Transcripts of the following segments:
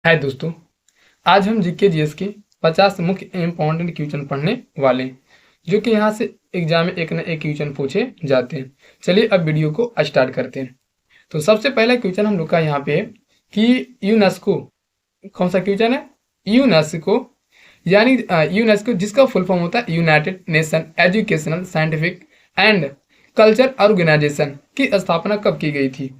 हाय दोस्तों, आज हम जीके जीएस के 50 मुख्य इम्पोर्टेंट क्वेश्चन पढ़ने वाले हैं जो कि यहाँ से एग्जाम में एक न एक क्वेश्चन पूछे जाते हैं। चलिए अब वीडियो को स्टार्ट करते हैं। तो सबसे पहला क्वेश्चन हम लोग का यहाँ पे है कि यूनेस्को, कौन सा क्वेश्चन है? यूनेस्को यानी यूनेस्को जिसका फुल फॉर्म होता है United Nation Educational Scientific and Culture Organization की स्थापना कब की गई थी?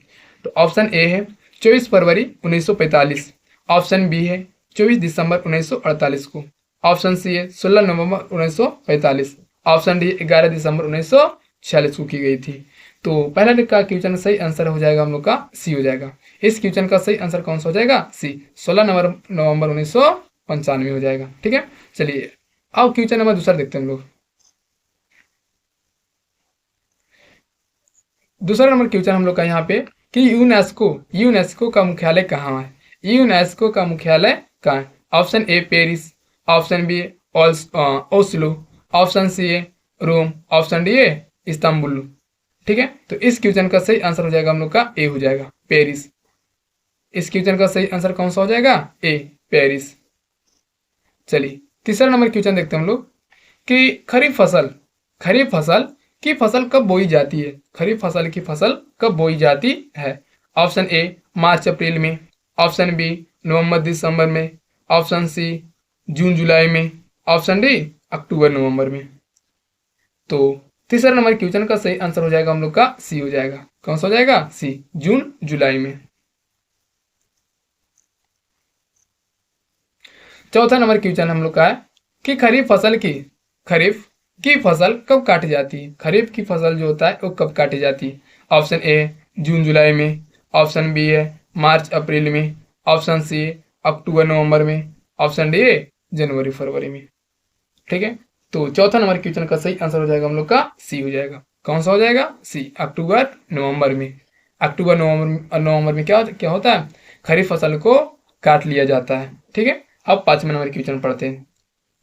तो ऑप्शन ए है 24 फरवरी 1945, ऑप्शन बी है 24 दिसंबर 1948 को, ऑप्शन सी है 16 नवंबर 1945, ऑप्शन डी 11 दिसंबर 1946 को की गई थी। तो पहला का क्वेश्चन सही आंसर हो जाएगा हम लोग का सी हो जाएगा। इस क्वेश्चन का सही आंसर कौन सा हो जाएगा? सी, 16 नवंबर 1995 हो जाएगा। ठीक है, चलिए अब क्वेश्चन नंबर दूसरा देखते हैं हम लोग। दूसरा नंबर क्वेश्चन हम लोग का यहाँ पे कि यूनेस्को यूनेस्को का मुख्यालय कहाँ है? यूनेस्को का मुख्यालय कहाँ है? Option A Paris, option B Oslo, option C है रोम, ऑप्शन डी है इस्तांबुल। ठीक है, तो इस क्वेश्चन का सही आंसर हो जाएगा हम लोग का ए हो जाएगा, पेरिस। इस क्वेश्चन का सही आंसर कौन सा हो जाएगा? ए, पेरिस। चलिए तीसरा नंबर क्वेश्चन देखते हैं हम लोग कि खरीफ फसल की फसल कब बोई जाती है? खरीफ फसल की फसल कब बोई जाती है? ऑप्शन ए मार्च अप्रैल में, ऑप्शन बी नवंबर दिसंबर में, ऑप्शन सी जून जुलाई में, ऑप्शन डी अक्टूबर नवंबर में। तो तीसरा नंबर क्वेश्चन का सही आंसर हो जाएगा हम लोग का सी हो जाएगा। कौन सा हो जाएगा? सी, जून जुलाई में। चौथा नंबर क्वेश्चन हम लोग का है कि खरीफ की फसल कब काटी जाती है? खरीफ की फसल जो होता है वो कब काटी जाती है? ऑप्शन ए जून जुलाई में, ऑप्शन बी है मार्च अप्रैल में, ऑप्शन सी अक्टूबर नवंबर में, ऑप्शन डी है जनवरी फरवरी में। ठीक है, तो चौथा नंबर क्वेश्चन का सही आंसर हो जाएगा हम लोग का सी हो जाएगा। कौन सा हो जाएगा? सी, अक्टूबर नवंबर में। अक्टूबर नवंबर में क्या क्या होता है? खरीफ फसल को काट लिया जाता है। ठीक है, अब पांचवा नंबर क्वेश्चन पढ़ते हैं।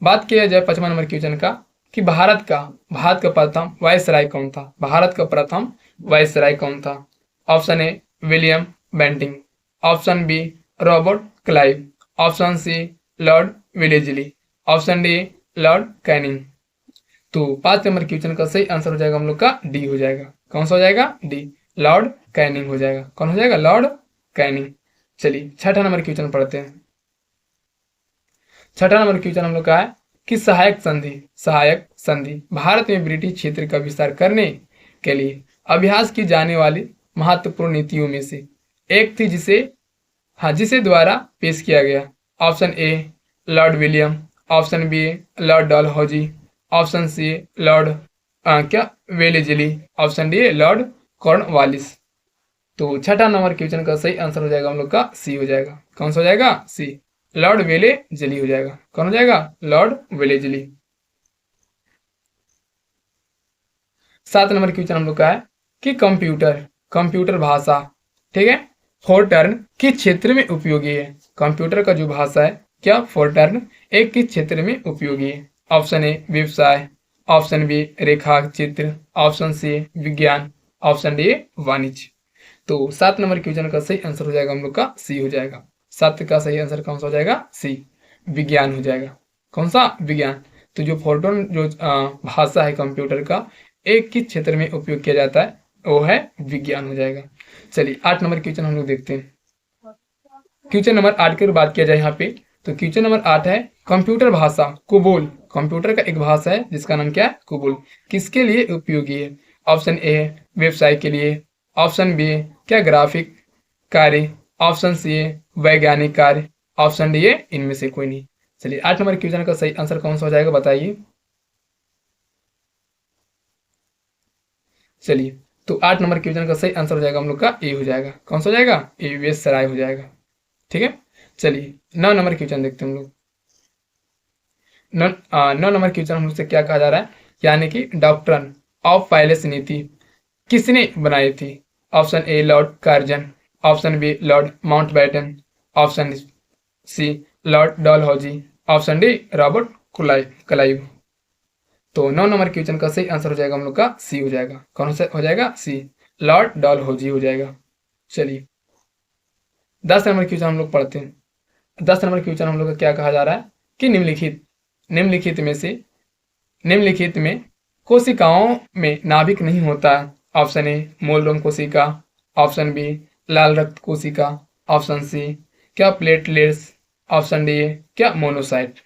बात किया जाए पांचवा नंबर क्वेश्चन का कि भारत का प्रथम वायसराय कौन था? भारत का प्रथम वायसराय कौन था? Option A William Bentinck, option B Robert Clive, option C Lord Wellesley, option D Lord Canning. तो पांच नंबर क्वेश्चन का सही आंसर हो जाएगा हम लोग का डी हो जाएगा। कौन सा हो जाएगा? डी, लॉर्ड कैनिंग हो जाएगा। कौन हो जाएगा? Lord Canning. चलिए छठा नंबर क्वेश्चन पढ़ते हैं। छठा नंबर क्वेश्चन हम लोग का है कि सहायक संधि भारत में ब्रिटिश क्षेत्र का विस्तार करने के लिए अभ्यास की जाने वाली महत्वपूर्ण नीतियों में से एक थी जिसे द्वारा पेश किया गया। Option A lord William, option B lord Dalhousie, option C lord क्या Wellesley, option D lord Cornwallis. तो छठा नंबर क्वेश्चन का सही आंसर हो जाएगा हम लोग का सी हो जाएगा। कौन सा हो जाएगा? सी, लॉर्ड वेलेजली हो जाएगा। कौन हो जाएगा? Lord Wellesley. सात नंबर क्वेश्चन हम लोग का है कि कंप्यूटर भाषा, ठीक है, फोरटर्न किस क्षेत्र में उपयोगी है? कंप्यूटर का जो भाषा है क्या फोरटर्न एक किस क्षेत्र में उपयोगी है? ऑप्शन ए व्यवसाय, ऑप्शन बी रेखा चित्र, ऑप्शन सी विज्ञान, ऑप्शन डी वाणिज्य। तो सात नंबर क्वेश्चन का सही आंसर हो जाएगा हम लोग का सी हो जाएगा। सात का सही आंसर कौन सा हो जाएगा? सी, विज्ञान हो जाएगा। कौन सा? विज्ञान। तो जो फोरटर्न जो भाषा है कंप्यूटर का एक किस क्षेत्र में उपयोग किया जाता है वो है विज्ञान हो जाएगा। चलिए आठ नंबर क्वेश्चन हम लोग देखते हैं। क्वेश्चन नंबर 8 की बात किया जाए यहाँ पे तो क्वेश्चन नंबर 8 है कंप्यूटर भाषा कुबोल, कंप्यूटर का एक भाषा है जिसका नाम क्या है? कुबोल, किसके लिए उपयोगी है? ऑप्शन ए व्यवसाय के लिए, ऑप्शन बी क्या ग्राफिक कार्य, ऑप्शन सी वैज्ञानिक कार्य, ऑप्शन डी इनमें से कोई नहीं। चलिए 8 नंबर क्वेश्चन का सही आंसर कौन सा हो जाएगा बताइए। चलिए तो 8 नंबर क्वेश्चन का सही आंसर हो जाएगा हम लोग का ए हो जाएगा। कौन सा हो जाएगा? ए वेसराय हो जाएगा। ठीक है, चलिए 9 नंबर क्वेश्चन देखते हैं हम लोग। 9 नंबर क्वेश्चन हम लोग से क्या कहा जा रहा है, यानी कि डॉक्ट्रिन ऑफ पैलेस नीति किसने बनाई थी? Option A Lord Curzon, option B Lord Mountbatten, option C Lord Dalhousie, option D Robert Clive. तो 9 नंबर क्वेश्चन का सही आंसर हो जाएगा हम लोग का सी हो जाएगा। कौन सा हो जाएगा? सी, लॉर्ड डलहौजी हो जाएगा। चलिए 10 नंबर क्वेश्चन हम लोग पढ़ते हैं। 10 नंबर क्वेश्चन हम लोग का क्या कहा जा रहा है कि निम्नलिखित में कोशिकाओं में नाभिक नहीं होता। ऑप्शन ए मूलरोम कोशिका, ऑप्शन बी लाल रक्त कोशिका, ऑप्शन सी क्या प्लेटलेट्स, ऑप्शन डी क्या मोनोसाइट।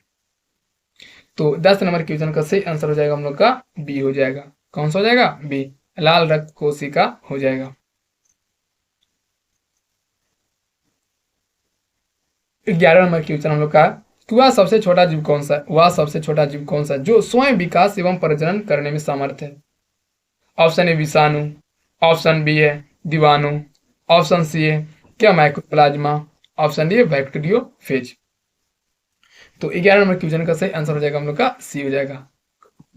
तो 10 नंबर क्वेश्चन का सही आंसर हो जाएगा हम लोग का बी हो जाएगा। कौन सा हो जाएगा? बी, लाल रक्त कोशिका हो जाएगा। 11 नंबर क्वेश्चन हम लोग का कि वह सबसे छोटा जीव कौन सा है? वह सबसे छोटा जीव कौन सा है जो स्वयं विकास एवं प्रजनन करने में समर्थ है? ऑप्शन ए विषाणु, ऑप्शन बी है जीवाणु, ऑप्शन सी है क्या माइक्रोप्लाज्मा, ऑप्शन डी है बैक्टीरियोफेज। तो 11 नंबर क्वेश्चन का सही आंसर हो जाएगा हम लोग का सी हो जाएगा।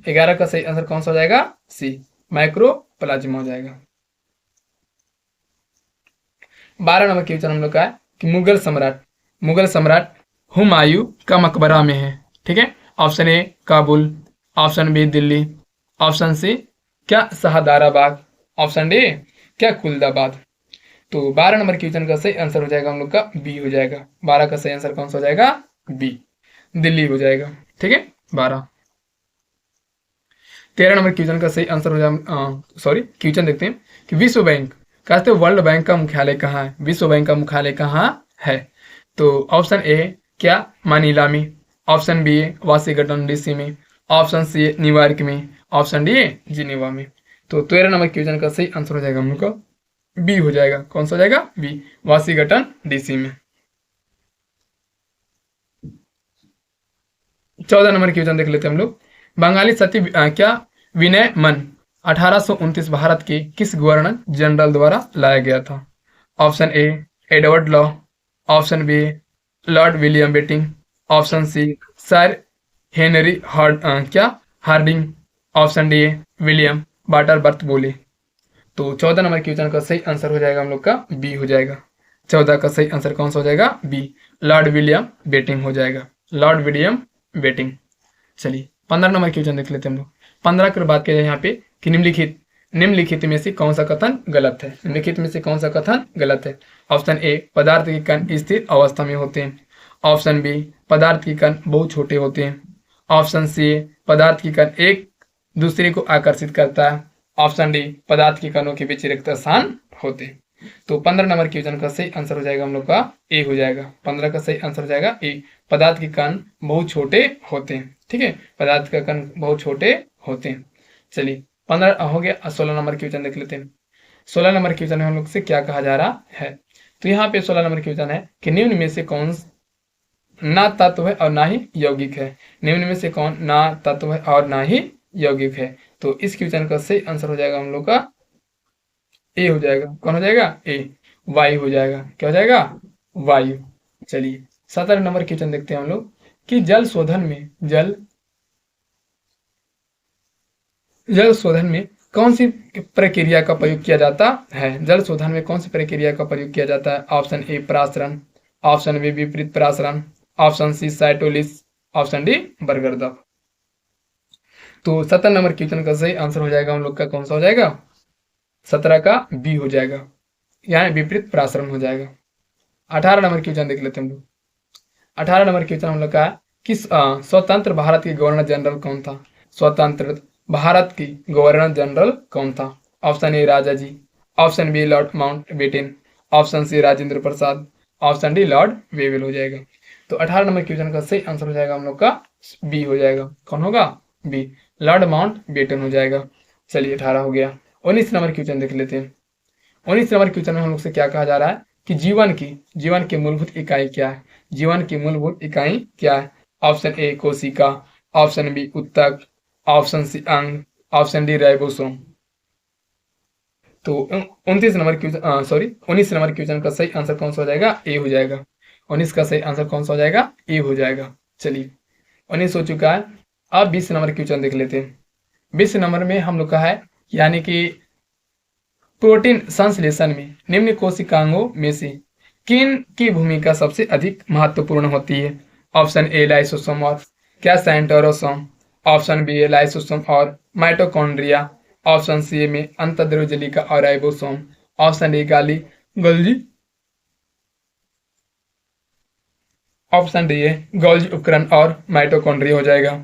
11 का सही आंसर कौन सा हो जाएगा? सी, माइक्रोप्लाज्मा हो जाएगा। 12 नंबर क्वेश्चन हम लोग का है कि मुगल सम्राट हुमायूं का मकबरा में है। ठीक है, option A Kabul, option B Delhi, option C क्या शाहदाराबाद, ऑप्शन डी क्या कुल्दाबाद। तो 12 नंबर क्वेश्चन का सही आंसर हो जाएगा हम लोग का बी हो जाएगा। 12 का सही आंसर कौन सा हो जाएगा? बी, दिल्ली हो जाएगा। ठीक है, 12। 13 नंबर क्वेश्चन का सही आंसर हो जाएगा, सॉरी क्वेश्चन देखते हैं कि विश्व बैंक कहते हैं वर्ल्ड बैंक का मुख्यालय कहाँ है? विश्व बैंक का मुख्यालय कहाँ है? तो ऑप्शन ए क्या मनीला में, ऑप्शन बी वाशिंगटन डीसी में, ऑप्शन सी न्यूयॉर्क में, ऑप्शन डी जिनेवा में। तो 13 नंबर क्वेश्चन का सही आंसर हो जाएगा हम लोग का बी हो जाएगा। कौन सा हो जाएगा? बी, वाशिंगटन डीसी में। 14 नंबर क्वेश्चन देख लेते हैं हम लोग। बंगाली सती क्या विनय मन 1829 भारत के किस गवर्नर जनरल द्वारा लाया गया था? Option A Edward Law, option B Lord William Bentinck, option C sir Henry Hardinge, option D William Butterworth Bayley. तो 14 नंबर क्वेश्चन का सही आंसर हो जाएगा हम लोग का बी हो जाएगा। 14 का सही आंसर कौन सा हो जाएगा? बी, लॉर्ड विलियम बेटिंग हो जाएगा। Lord William Bentinck. चलिए 15 नंबर क्वेश्चन देख लेते हैं हम लोग। 15 की बात करें यहाँ पे कि निम्नलिखित में से कौन सा कथन गलत है? निम्नलिखित में से कौन सा कथन गलत है? ऑप्शन ए पदार्थ के कण स्थिर अवस्था में होते हैं, ऑप्शन बी पदार्थ के कण बहुत छोटे होते हैं, ऑप्शन सी पदार्थ के कण एक दूसरे को आकर्षित करता है, ऑप्शन डी पदार्थ के कणों के बीच रिक्त स्थान होते हैं। तो 15 नंबर क्वेश्चन का सही आंसर हो जाएगा हम लोग का ए हो जाएगा। 15 का सही आंसर हो जाएगा ए, पदार्थ के कण बहुत छोटे होते हैं। ठीक है, पदार्थ के कण बहुत छोटे होते हैं। चलिए 15 हो गया। 16 नंबर क्वेश्चन देख लेते हैं। 16 नंबर क्वेश्चन में हम लोग से क्या कहा जा रहा है? तो यहाँ पे 16 नंबर क्वेश्चन है कि निम्न में से कौन ना तत्व है और ना ही यौगिक है? निम्न में से कौन ना तत्व है और ना ही यौगिक है? तो इस क्वेश्चन का सही आंसर हो जाएगा हम लोग का ए हो जाएगा। कौन हो जाएगा? ए, वायु हो जाएगा। क्या हो जाएगा? वायु। चलिए 17 नंबर क्वेश्चन देखते हैं हम लोग कि जल शोधन में कौन सी प्रक्रिया का प्रयोग किया जाता है? जल शोधन में कौन सी प्रक्रिया का प्रयोग किया जाता है? ऑप्शन ए प्रासरण, ऑप्शन बी विपरीत प्रासरण, ऑप्शन सी साइटोलिस, ऑप्शन डी बरगरदफ। तो 17 नंबर क्वेश्चन का सही आंसर हो जाएगा हम लोग का कौन सा हो जाएगा? 17 का बी हो जाएगा, यानी विपरीत प्रासरण हो जाएगा। 18 नंबर क्वेश्चन देख लेते हैं हम लोग। 18 नंबर क्वेश्चन हम लोग का कि स्वतंत्र भारत के गवर्नर जनरल कौन था? स्वतंत्र भारत की गवर्नर जनरल कौन था? Option A Raja ji, option B Lord Mountbatten, option C Rajendra Prasad, option D Lord Wavell हो जाएगा। तो 18 नंबर क्वेश्चन का सही आंसर हो जाएगा हम लोग का बी हो जाएगा। कौन होगा? बी, लॉर्ड माउंटबेटन हो जाएगा। चलिए 18 हो गया। 19 नंबर क्वेश्चन देख लेते हैं। 19 नंबर क्वेश्चन में हम लोग से क्या कहा जा रहा है कि जीवन की मूलभूत इकाई क्या है? जीवन की मूलभूत इकाई क्या है? ऑप्शन ए कोशिका, ऑप्शन बी उत्तक, ऑप्शन सी अंग, ऑप्शन डी राइबोसोम। तो 19 नंबर क्वेश्चन का सही आंसर कौन सा हो जाएगा? ए हो जाएगा। 19 का सही आंसर कौन सा हो जाएगा? ए हो जाएगा। चलिए 19 हो चुका है। अब 20 नंबर क्वेश्चन देख लेते हैं। 20 नंबर में हम लोग का है यानी कि प्रोटीन संश्लेषण में निम्न कोशिकांगों में से किन की भूमिका सबसे अधिक महत्वपूर्ण होती है? ऑप्शन ए लाइसोसोम और क्या सेंट्रोसोम, ऑप्शन बी लाइसोसोम और माइटोकॉन्ड्रिया, ऑप्शन सी में अंतर्द्रव्यजलिका और ribosome, option D Golgi, option D है गोल्जी उपकरण और माइटोकॉन्ड्रिया हो जाएगा।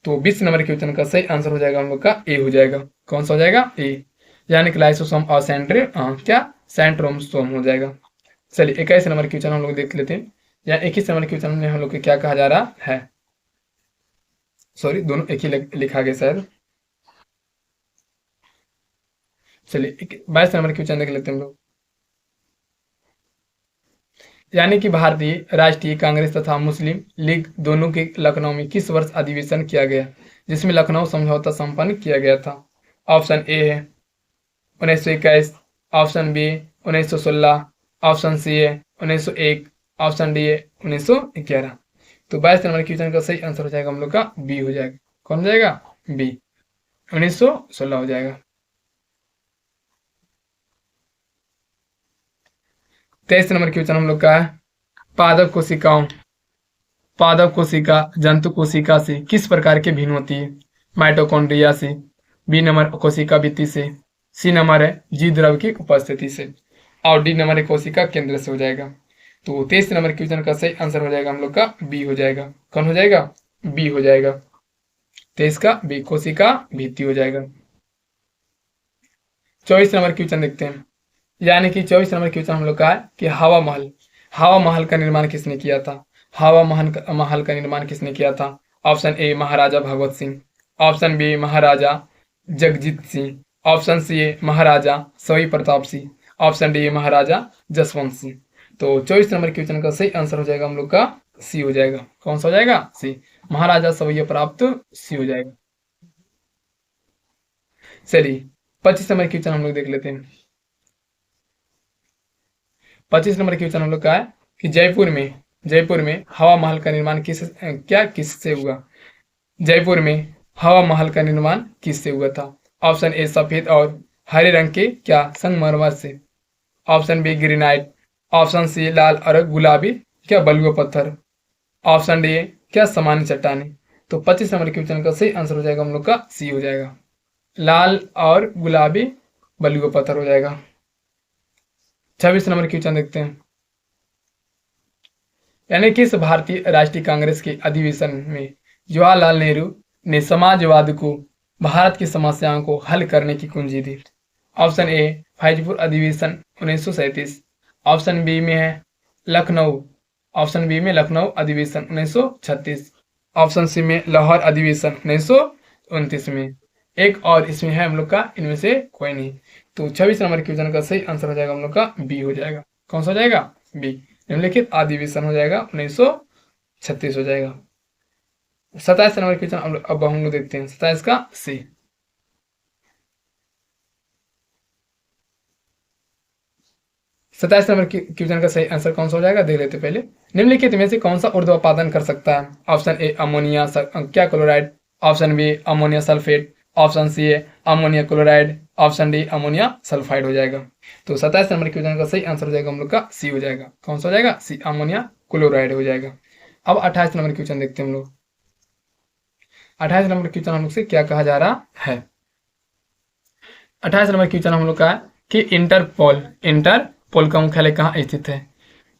तो 20 नंबर के क्वेश्चन का सही आंसर हो जाएगा हम लोग का ए हो जाएगा। कौन सा हो जाएगा? ए, यानी कि लाइसोसोम और सेंट्रोसोम हो जाएगा। चलिए 21 नंबर क्वेश्चन हम लोग देख लेते हैं। या 21 नंबर क्वेश्चन में हम लोग को क्या कहा जा रहा है? सॉरी, दोनों एक ही लिखा गया शायद। चलिए 22 नंबर क्वेश्चन देख लेते हैं हम लोग। यानी कि भारतीय राष्ट्रीय कांग्रेस तथा मुस्लिम लीग दोनों के लखनऊ में किस वर्ष अधिवेशन किया गया, जिसमें लखनऊ समझौता संपन्न किया गया था? ऑप्शन ए है 1921, ऑप्शन बी 1916, ऑप्शन सी है 1901, ऑप्शन डी है 1911। तो 22 नंबर क्वेश्चन का सही आंसर हो जाएगा हम लोग का बी हो जाएगा। कौन हो जाएगा? बी, 1916 हो जाएगा। 23 नंबर क्वेश्चन हम लोग का है, पादप कोशिकाओं पादप कोशिका जंतु कोशिका से किस प्रकार के भिन्न होती है? माइटोकॉन्ड्रिया से, बी नंबर कोशिका भित्ति से, सी नंबर है जीव द्रव की उपस्थिति से, और डी नंबर है कोशिका केंद्र से हो जाएगा। तो 23 नंबर क्वेश्चन का सही आंसर हो जाएगा हम लोग का बी हो जाएगा। कौन हो जाएगा? बी हो जाएगा। 23 का बी, कोशिका भित्ति हो जाएगा। 24 नंबर क्वेश्चन देखते हैं। यानी कि 24 नंबर क्वेश्चन हम लोग का है कि हवा महल का निर्माण किसने किया था? महल का निर्माण किसने किया था? Option A Maharaja Bhagwat Singh, option B Maharaja Jagjit Singh, option C है महाराजा सवाई प्रताप सिंह, ऑप्शन डी है महाराजा जसवंत सिंह। तो 24 नंबर क्वेश्चन का सही आंसर हो जाएगा हम लोग का सी हो जाएगा। कौन सा हो जाएगा? सी, महाराजा सवैया प्राप्त सी हो जाएगा। चलिए 25 नंबर क्वेश्चन हम लोग देख लेते हैं। 25 नंबर क्वेश्चन हम लोग का है कि जयपुर में हवा महल का निर्माण किससे हुआ? जयपुर में हवा महल का निर्माण किससे हुआ था? ऑप्शन ए सफेद और हरे रंग के क्या संगमरमर से, option B granite, option C लाल और गुलाबी क्या बलुआ पत्थर, ऑप्शन डी क्या सामान्य चट्टाने। तो 25 नंबर क्वेश्चन का सही आंसर हो जाएगा हम लोग का सी हो जाएगा, लाल और गुलाबी बलुआ पत्थर हो जाएगा। 26 नंबर क्वेश्चन देखते हैं। यानी किस भारतीय राष्ट्रीय कांग्रेस के अधिवेशन में जवाहरलाल नेहरू ने समाजवाद को भारत की समस्याओं को हल करने की कुंजी दी? ऑप्शन ए फैजपुर अधिवेशन 1937, ऑप्शन बी में है लखनऊ ऑप्शन बी में लखनऊ अधिवेशन 1936, ऑप्शन सी में लाहौर अधिवेशन 1929 में, एक और इसमें है हम लोग का इनमें से कोई नहीं। तो 26 नंबर क्वेश्चन का सही आंसर हो जाएगा हम लोग का बी हो जाएगा। कौन सा हो जाएगा? बी, निम्नलिखित अधिवेशन हो जाएगा 1936 हो जाएगा। 27 नंबर क्वेश्चन अब हम लोग देखते हैं 27 का सी। 27 नंबर क्वेश्चन का सही आंसर कौन सा हो जाएगा देख लेते पहले। निम्नलिखित में से कौन सा ऊर्ध्वपातन कर सकता है? ऑप्शन ए अमोनिया क्या chloride, option B ammonia sulphate, option C है ammonia chloride, option D ammonia sulphide हो जाएगा। तो 27 नंबर क्वेश्चन का सही आंसर हो जाएगा हम लोग का सी हो जाएगा। कौन सा हो जाएगा? सी, अमोनिया क्लोराइड हो जाएगा। अब 28 नंबर क्वेश्चन देखते हैं हम लोग। 28 नंबर क्वेश्चन हम लोग से क्या कहा जा रहा है? 28 नंबर क्वेश्चन हम लोग का है कि इंटरपोल का मुख्यालय कहाँ स्थित है?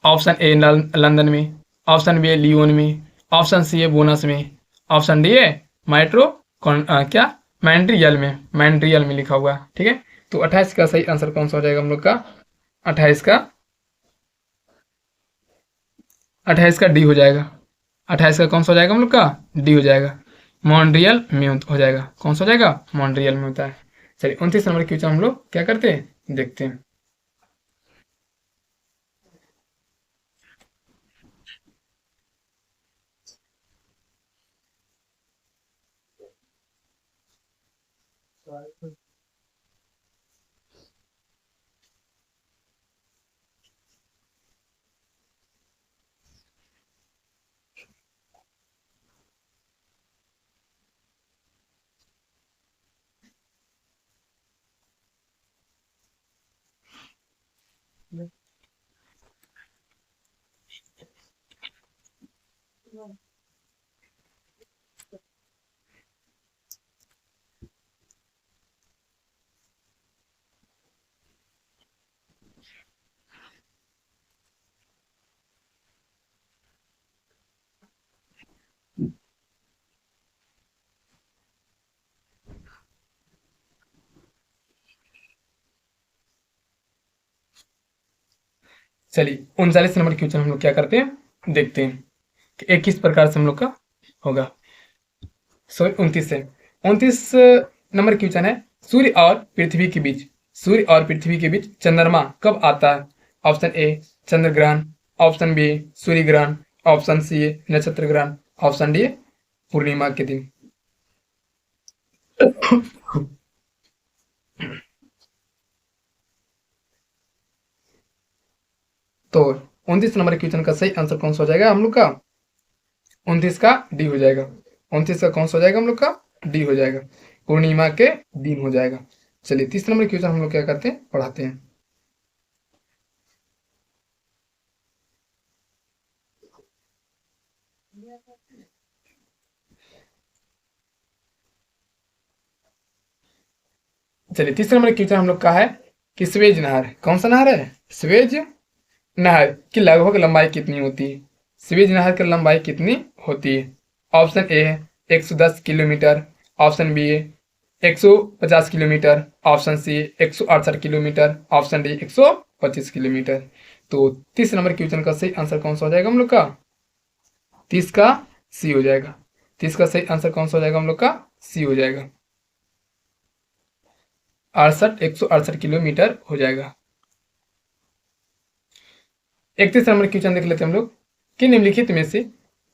ऑप्शन ए लंदन में, ऑप्शन बी है लियोन में, ऑप्शन सी है बोनस में, ऑप्शन डी है क्या मैंट्रियल में लिखा हुआ है। ठीक है, तो 28 का सही आंसर कौन सा हो जाएगा हम लोग का? 28 का 28 का डी हो जाएगा। 28 का कौन सा हो जाएगा हम लोग का? डी हो जाएगा, मॉन्ट्रियल में हो जाएगा। कौन सा हो जाएगा? मॉन्ट्रियल में होता है। चलिए 29 नंबर क्वेश्चन हम लोग क्या करते हैं देखते हैं। चलिए 39 नंबर क्वेश्चन हम लोग क्या करते हैं, देखते हैं कि एक किस प्रकार से हम लोग का होगा। सॉरी 29 है। 29 नंबर क्वेश्चन है, सूर्य और पृथ्वी के बीच, सूर्य और पृथ्वी के बीच चंद्रमा कब आता है? ऑप्शन ए चंद्र ग्रहण, ऑप्शन बी सूर्य ग्रहण, ऑप्शन सी नक्षत्र ग्रहण, ऑप्शन डी पूर्णिमा के दिन। तो 29 नंबर क्वेश्चन का सही आंसर कौन सा हो जाएगा हम लोग का? 29 का डी हो जाएगा। 29 का कौन सा हो जाएगा हम लोग का? डी हो जाएगा, पूर्णिमा के दिन हो जाएगा। चलिए 30 नंबर क्वेश्चन हम लोग क्या करते हैं, पढ़ाते हैं। चलिए 30 नंबर क्वेश्चन हम लोग का है कि स्वेज नहर, कौन सा नहर है? स्वेज नहर की लगभग लंबाई कितनी होती है? स्वेज नहर की लंबाई कितनी होती है? ऑप्शन ए है 110 किलोमीटर, ऑप्शन बी है 150 kilometre, option C 168 kilometre, option D 125 kilometre. तो 30 नंबर क्वेश्चन का सही आंसर कौन सा हो जाएगा हम लोग का? 30 का सी हो जाएगा। 30 का सही आंसर कौन सा हो जाएगा हम लोग का? सी हो जाएगा, 168 किलोमीटर हो जाएगा। 31 नंबर क्वेश्चन देख लेते हैं हम लोग कि निम्नलिखित में से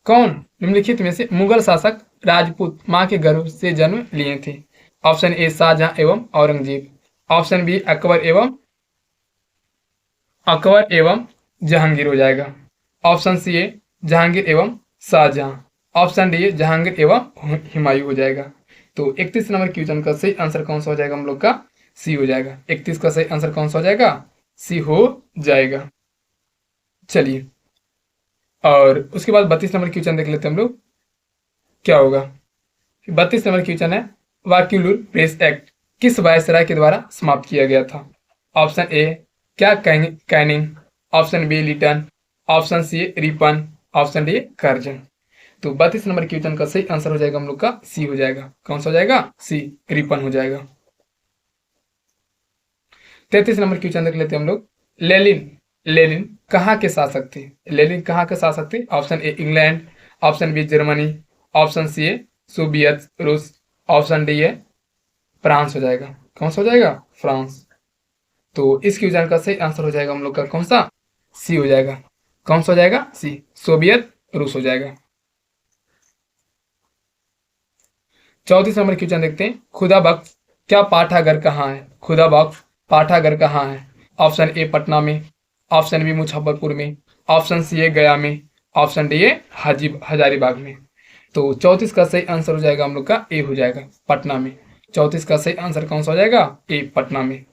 कौन, निम्नलिखित में से मुगल शासक राजपूत मां के गर्भ से जन्म लिए थे? ऑप्शन ए शाहजहां एवं औरंगजेब, ऑप्शन बी अकबर एवं जहांगीर हो जाएगा, ऑप्शन सी ए जहांगीर एवं शाहजहां, ऑप्शन डी जहांगीर एवं हुमायूं हो जाएगा। तो 31 नंबर क्वेश्चन का सही आंसर कौन सा हो जाएगा हम लोग का? सी हो जाएगा। 31 का सही आंसर कौन सा हो जाएगा? सी हो जाएगा। चलिए और उसके बाद 32 नंबर क्वेश्चन देख लेते हैं हम लोग क्या होगा। 32 नंबर क्वेश्चन है, वाक्युलर प्रेस एक्ट किस वायसराय के द्वारा समाप्त किया गया था? ऑप्शन ए क्या Canning, option B Lytton, option C Ripon, option D Curzon. तो 32 नंबर क्वेश्चन का सही आंसर हो जाएगा हम लोग का सी हो जाएगा। कौन सा हो जाएगा? सी रिपन हो जाएगा। 33 नंबर क्वेश्चन देख लेते हैं हम लोग, लेनिन लेनिन कहाँ के शासक थे? लेनिन कहाँ के शासक थे? Option A England, option B Germany, option C है सोवियत रूस, ऑप्शन डी है फ्रांस हो जाएगा। कौन सा हो जाएगा? फ्रांस। तो इस क्वेश्चन का सही आंसर हो जाएगा हम लोग का कौन सा? सी हो जाएगा। कौन सा हो जाएगा? सी सोवियत रूस हो जाएगा। 34 नंबर क्वेश्चन देखते हैं, खुदा बख्श क्या पाठागार कहाँ है? खुदा बख्श पाठागार कहाँ है? ऑप्शन ए पटना में, ऑप्शन बी मुजफ्फरपुर में, ऑप्शन सी है गया में, ऑप्शन डी है हजारीबाग में। तो 34 का सही आंसर हो जाएगा हम लोग का ए हो जाएगा, पटना में। 34 का सही आंसर कौन सा हो जाएगा? ए पटना में।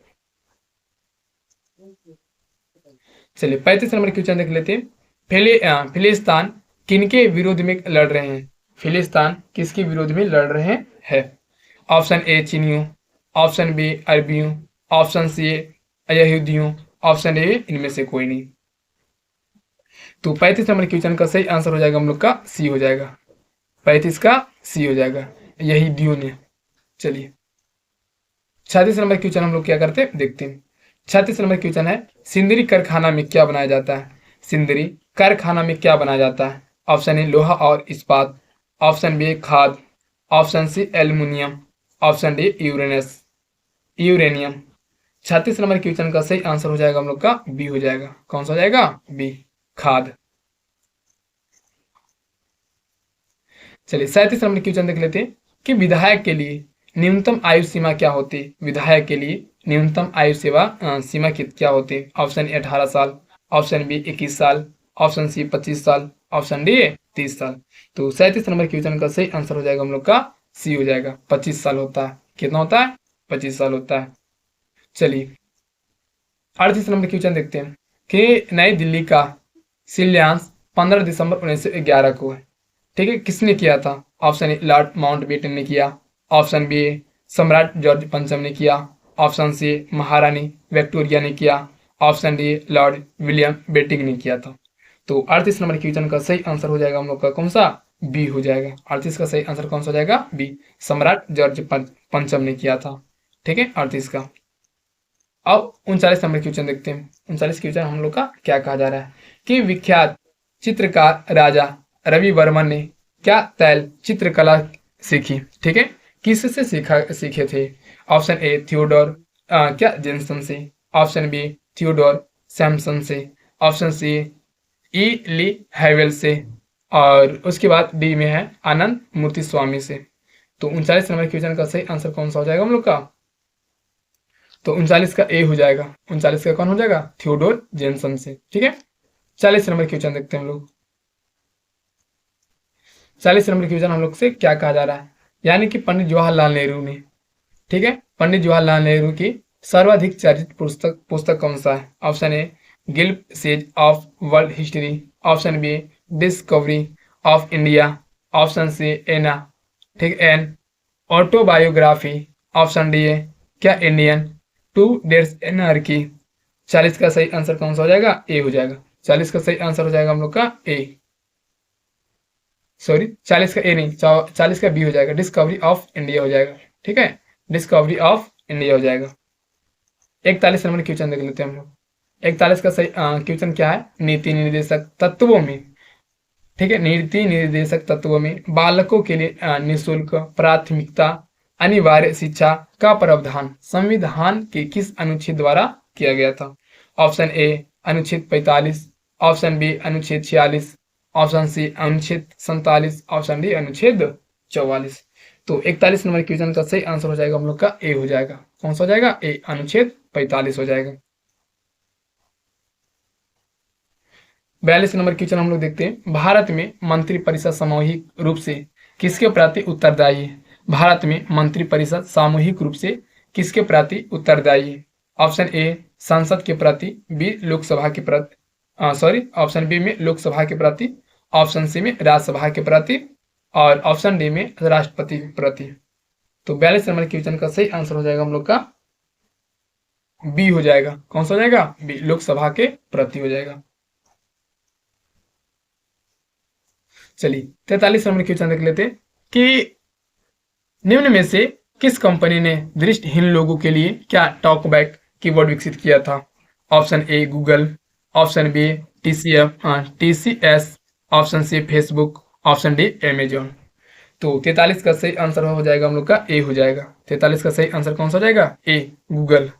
चलिए 35 नंबर क्वेश्चन देख लेते हैं, फिलिस्तान किनके विरोध में लड़ रहे हैं? फिलिस्तान किसके विरोध में लड़ रहे हैं? ऑप्शन ए चीनियों, ऑप्शन बी अरबियों, ऑप्शन सी यहूदियों, ऑप्शन डी इनमें से कोई नहीं। तो 35 नंबर क्वेश्चन का सही आंसर हो जाएगा हम लोग का सी हो जाएगा। 35 का सी हो जाएगा, यहूदियों ने। चलिए 36 नंबर क्वेश्चन हम लोग क्या करते हैं देखते हैं। 36 नंबर क्वेश्चन है, सिंदरी कारखाना में क्या बनाया जाता है? सिंदरी कारखाना में क्या बनाया जाता है? ऑप्शन ए लोहा और इस्पात, ऑप्शन बी खाद, option C aluminium, option D uranium. 36 नंबर क्वेश्चन का सही आंसर हो जाएगा हम लोग का बी हो जाएगा। कौन सा हो जाएगा? बी खाद। चलिए 37 नंबर क्वेश्चन देख लेते हैं कि विधायक के लिए न्यूनतम आयु सीमा क्या होती है? विधायक के लिए न्यूनतम आयु सीमा क्या होती है? ऑप्शन ए 18 साल, ऑप्शन बी 21 साल, ऑप्शन सी 25 साल, ऑप्शन डी 30 साल। तो 37 नंबर क्वेश्चन का सही आंसर हो जाएगा हम लोग का सी हो जाएगा, 25 साल होता है। कितना होता है? 25 साल होता है। चलिए 38 नंबर क्वेश्चन देखते हैं कि नई दिल्ली का शिलान्यास 15 दिसंबर 1911 को है, ठीक है, किसने किया था? ऑप्शन ए लॉर्ड माउंटबेटन ने किया, ऑप्शन बी सम्राट जॉर्ज पंचम ने किया, ऑप्शन सी महारानी विक्टोरिया ने किया, option D Lord William Bentinck ने किया था। तो 38 नंबर क्वेश्चन का सही आंसर हो जाएगा हम लोग का कौन सा? बी हो जाएगा। 38 का सही आंसर कौन सा हो जाएगा? बी सम्राट जॉर्ज पंचम ने किया था, ठीक है, 38 का। अब 39 नंबर क्वेश्चन देखते हैं। 39 क्वेश्चन हम लोग का क्या कहा जा रहा है कि विख्यात चित्रकार राजा रवि वर्मन ने क्या तैल चित्रकला सीखी। ठीक है, किससे सीखे थे। ऑप्शन ए थियोडोर क्या जेनसन से, ऑप्शन बी थियोडोर सैमसन से, ऑप्शन सी ई ली हैवेल से, और उसके बाद डी में है आनंद मूर्ति स्वामी से। तो 39 नंबर क्वेश्चन का सही आंसर कौन सा हो जाएगा हम लोग का। तो 39 का ए हो जाएगा। 39 का कौन हो जाएगा, थियोडोर जेनसन से। ठीक है, 40 नंबर क्वेश्चन देखते हैं हम लोग। 40 नंबर क्वेश्चन हम लोग से क्या कहा जा रहा है, यानी कि पंडित जवाहरलाल नेहरू ने, ठीक है, पंडित जवाहरलाल नेहरू की सर्वाधिक चर्चित पुस्तक कौन सा है। Option a glimpses of world history, option b discovery of India, option c एना, ठीक, एन ऑटोबायोग्राफी, ऑप्शन डी है क्या इंडियन टू डेट्स एनआरकी। 40 का सही आंसर कौन सा हो जाएगा, ए हो जाएगा। 40 का सही आंसर हो जाएगा हम लोग का ए, सॉरी 40 का ए नहीं, 40 का बी हो जाएगा, डिस्कवरी ऑफ इंडिया हो जाएगा। ठीक है, डिस्कवरी ऑफ इंडिया हो जाएगा। 41 नंबर क्वेश्चन देख लेते हैं हम लोग। 41 का सही क्वेश्चन क्या है, नीति निर्देशक तत्वों में, ठीक है, नीति निर्देशक तत्वों में बालकों के लिए निःशुल्क प्राथमिकता अनिवार्य शिक्षा का प्रावधान संविधान के किस अनुच्छेद द्वारा किया गया था। ऑप्शन ए अनुच्छेद 45, ऑप्शन बी अनुच्छेद 46, ऑप्शन सी अनुच्छेद 47, ऑप्शन डी अनुच्छेद 44। तो 41 नंबर क्वेश्चन का सही आंसर हो जाएगा हम लोग का ए हो जाएगा। कौन सा हो जाएगा, ए अनुच्छेद 45 हो जाएगा। 42 नंबर क्वेश्चन हम लोग देखते हैं, भारत में मंत्रिपरिषद सामूहिक रूप से किसके प्रति उत्तरदायी है। भारत में मंत्रिपरिषद सामूहिक रूप से किसके प्रति उत्तरदायी है। ऑप्शन ए संसद के प्रति, बी लोकसभा के प्रति, सॉरी ऑप्शन बी में लोकसभा के प्रति, ऑप्शन सी में राज्यसभा के प्रति, और ऑप्शन डी में राष्ट्रपति के प्रति। तो 42 नंबर क्वेश्चन का सही आंसर हो जाएगा हम लोग का बी हो जाएगा। कौन सा हो जाएगा, बी लोकसभा के प्रति हो जाएगा। चलिए 43 नंबर क्वेश्चन देख लेते कि निम्न में से किस कंपनी ने दृष्टिहीन लोगों के लिए क्या टॉकबैक कीबोर्ड विकसित किया था। Option A Google, option B TCS, option C Facebook, option D Amazon. तो 43 का सही आंसर हो जाएगा हम लोग का ए हो जाएगा। 43 का सही आंसर कौन सा हो जाएगा, ए गूगल।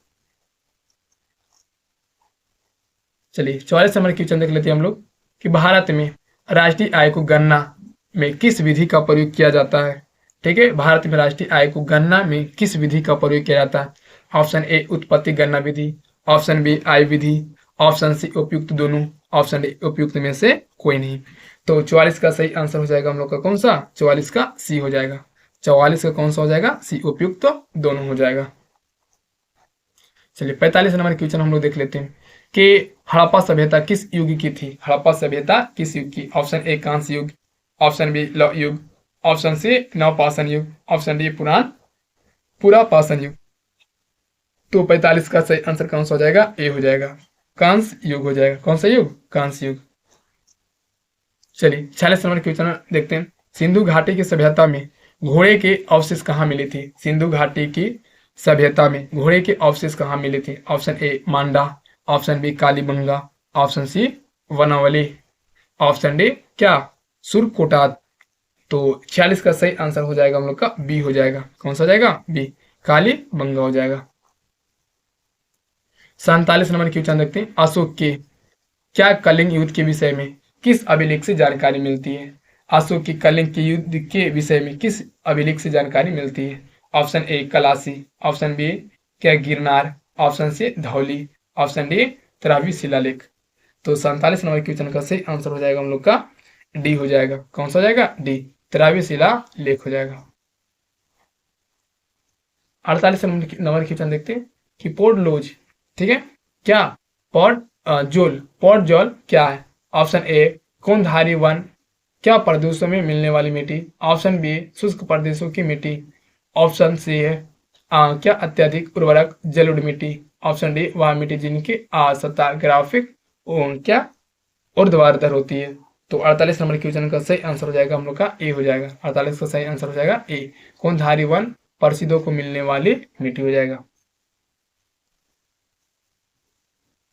चलिए 44 नंबर क्वेश्चन देख लेते हैं हम लोग कि भारत में राष्ट्रीय आय को गणना में किस विधि का प्रयोग किया जाता है। ठीक है, भारत में राष्ट्रीय आय को गणना में किस विधि का प्रयोग किया जाता है। ऑप्शन ए उत्पत्ति गणना विधि, ऑप्शन बी आय विधि, ऑप्शन सी उपयुक्त दोनों, ऑप्शन डी उपयुक्त में से कोई नहीं। तो 44 का सही आंसर हो जाएगा हम लोग का कौन सा, 44 का सी हो जाएगा। 44 का कौन सा हो जाएगा, सी उपयुक्त तो दोनों हो जाएगा। चलिए 45 नंबर क्वेश्चन हम लोग देख लेते हैं कि हड़प्पा सभ्यता किस युग की थी। हड़प्पा सभ्यता किस युग की। ऑप्शन ए कांस्य युग, ऑप्शन बी लौह युग, ऑप्शन सी नवपाषाण युग, ऑप्शन डी पूरा पाषाण युग। तो 45 का सही आंसर कौन सा हो जाएगा, ए हो जाएगा, कांस्य युग हो जाएगा। कौन सा युग, कांस्य युग। चलिए 46 नंबर क्वेश्चन देखते हैं, सिंधु घाटी की सभ्यता में घोड़े के अवशेष कहाँ मिले थे। सिंधु घाटी की सभ्यता में घोड़े के अवशेष कहाँ मिले थे। Option A Manda, option B Kalibanga, option C Vanawali, option D क्या सुरकोटा। तो 46 का सही आंसर हो जाएगा हम लोग का बी हो जाएगा। कौन सा हो जाएगा, बी कालीबंगा हो जाएगा। 47 नंबर क्वेश्चन देखते हैं, अशोक के क्या कलिंग युद्ध के विषय में किस अभिलेख से जानकारी मिलती है। अशोक की कलिंग के युद्ध के विषय में किस अभिलेख से जानकारी मिलती है। Option A Kalsi, option B क्या Girnar, option C Dhauli, option D त्रावी शिलालेख। तो 47 नंबर क्वेश्चन का सही आंसर हो जाएगा हम लोग का डी हो जाएगा। कौन सा हो जाएगा, डी त्रावी शिलालेख हो जाएगा। 48 नंबर क्वेश्चन देखते हैं कि पोर्ट लॉज, ठीक है, क्या पोर्ट जोल क्या है। ऑप्शन ए कोनधारी वन, क्या प्रदेशों में मिलने वाली मिट्टी, ऑप्शन बी शुष्क प्रदेशों की मिट्टी, ऑप्शन सी है क्या अत्यधिक उर्वरक जलोढ़ मिट्टी, ऑप्शन डी वह मिट्टी जिनकी सतह ग्राफिक क्या ऊर्ध्वाधर होती है। तो 48 नंबर क्वेश्चन का सही आंसर हो जाएगा हम लोग का ए हो जाएगा। 48 का सही आंसर हो जाएगा ए, कोनधारी वन प्रसिद्धों को मिलने वाली मिट्टी हो जाएगा।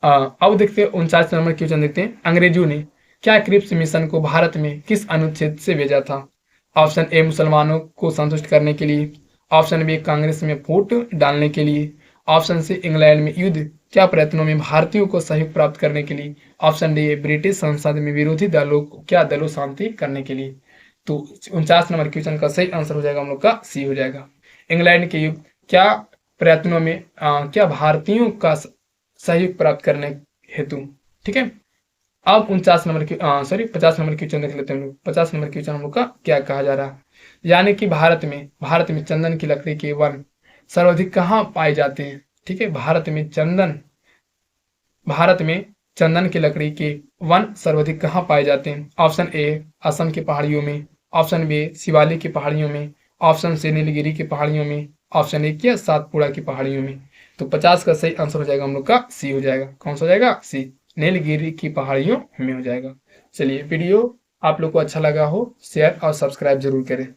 अब देखते हैं 49 नंबर क्वेश्चन देखते हैं। अंग्रेजों ने क्या क्रिप्स मिशन को भारत में किस अनुच्छेद से भेजा था? ऑप्शन ए मुसलमानों को संतुष्ट करने के लिए, ऑप्शन बी कांग्रेस में फूट डालने के लिए, ऑप्शन सी इंग्लैंड में युद्ध क्या प्रयत्नों में भारतीयों को सहयोग प्राप्त करने के लिए, ऑप्शन डी ब्रिटिश संसद में विरोधी दलों क्या दलों शांति करने के लिए। तो 49 नंबर क्वेश्चन का सही आंसर हो जाएगा हम लोग का सी हो जाएगा। इंग्लैंड के युद्ध क्या प्रयत्नों में क्या भारतीयों का सहयोग प्राप्त करने हेतु। ठीक है, अब 49 नंबर की 50 नंबर क्वेश्चन देख लेते हैं हम लोग। 50 नंबर क्वेश्चन हम लोग का क्या कहा जा रहा है, यानी कि भारत में चंदन की लकड़ी के वन सर्वाधिक कहाँ पाए जाते हैं। ठीक है, भारत में चंदन की लकड़ी के वन सर्वाधिक कहाँ पाए जाते हैं? ऑप्शन ए असम की पहाड़ियों में, ऑप्शन बी शिवालिक की पहाड़ियों में, ऑप्शन सी नीलगिरी की पहाड़ियों में, ऑप्शन ए क्या सातपुड़ा की पहाड़ियों में। तो 50 का सही आंसर हो जाएगा हम लोग का सी हो जाएगा। कौन सा हो जाएगा? सी, नीलगिरी की पहाड़ियों में हो जाएगा। चलिए, वीडियो आप लोग को अच्छा लगा हो शेयर और सब्सक्राइब जरूर करें।